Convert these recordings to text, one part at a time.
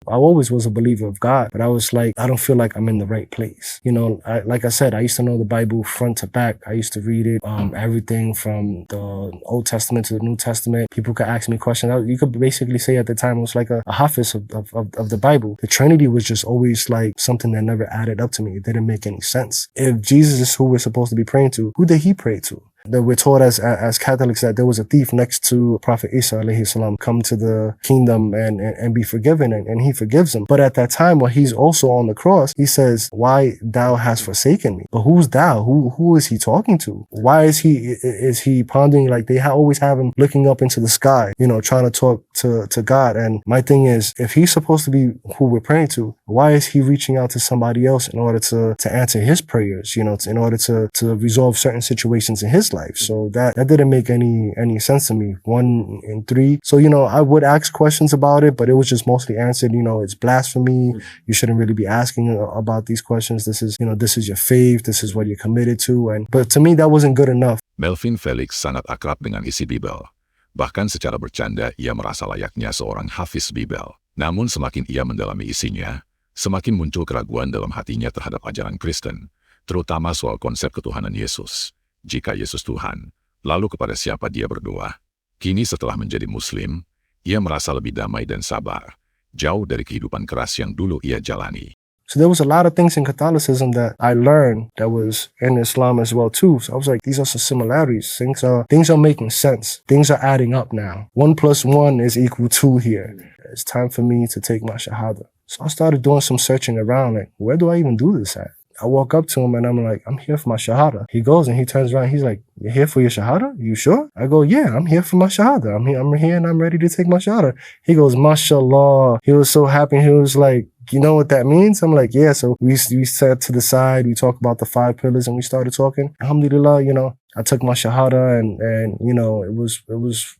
I always was a believer of God, but I was like, I don't feel like I'm in the right place. You know, like I said, I used to know the Bible front to back. I used to read it, everything from the Old Testament to the New Testament. People could ask me questions. You could basically say at the time it was like a hafiz of the Bible. The Trinity was just always like something that never added up to me. It didn't make any sense. If Jesus is who we're supposed to be praying to, who did he pray to? That we're taught as Catholics that there was a thief next to Prophet Isa alayhi salam come to the kingdom and be forgiven, and he forgives him. But at that time when he's also on the cross, he says, why thou hast forsaken me? But who's thou? Who is he talking to? Why is he pondering, like they always have him looking up into the sky, you know, trying to talk to God. And my thing is, if he's supposed to be who we're praying to, why is he reaching out to somebody else in order to answer his prayers, you know, in order to resolve certain situations in his life? So that didn't make any sense to me. 1 and 3. So, you know, I would ask questions about it, but it was just mostly answered, you know, it's blasphemy. You shouldn't really be asking about these questions. This is, you know, this is your faith. This is what you're committed to. But to me, that wasn't good enough. Melvin Felix sangat akrab dengan isi Bibel. Bahkan secara bercanda, ia merasa layaknya seorang hafiz Bibel. Namun semakin ia mendalami isinya, semakin muncul keraguan dalam hatinya terhadap ajaran Kristen, terutama soal konsep ketuhanan Yesus. Jika Yesus Tuhan, lalu kepada siapa dia berdoa? Kini setelah menjadi Muslim, ia merasa lebih damai dan sabar, jauh dari kehidupan keras yang dulu ia jalani. So there was a lot of things in Catholicism that I learned that was in Islam as well too. So I was like, these are some similarities. Things are making sense. Things are adding up now. 1 + 1 is equal 2 here. It's time for me to take my Shahada. So I started doing some searching around, like, where do I even do this at? I walk up to him and I'm like, I'm here for my Shahada. He goes and he turns around. He's like, you're here for your Shahada? You sure? I go, yeah, I'm here for my Shahada. I'm here and I'm ready to take my Shahada. He goes, MashaAllah. He was so happy. He was like, you know what that means? I'm like, yeah. So we sat to the side. We talked about the 5 pillars and we started talking. Alhamdulillah, you know, I took my Shahada and you know, it was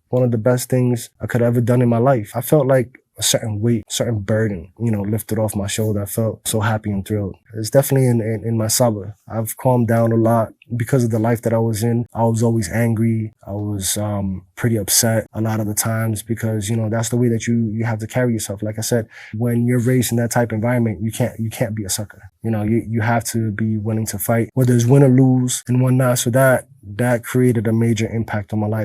one of the best things I could have ever done in my life. I felt like a certain weight, certain burden, you know, lifted off my shoulder. I felt so happy and thrilled. It's definitely in my sabr. I've calmed down a lot because of the life that I was in. I was always angry. I was pretty upset a lot of the times because, you know, that's the way that you have to carry yourself. Like I said, when you're raised in that type of environment, you can't be a sucker. You know, you have to be willing to fight, whether it's win or lose and whatnot. So that created a major impact on my life.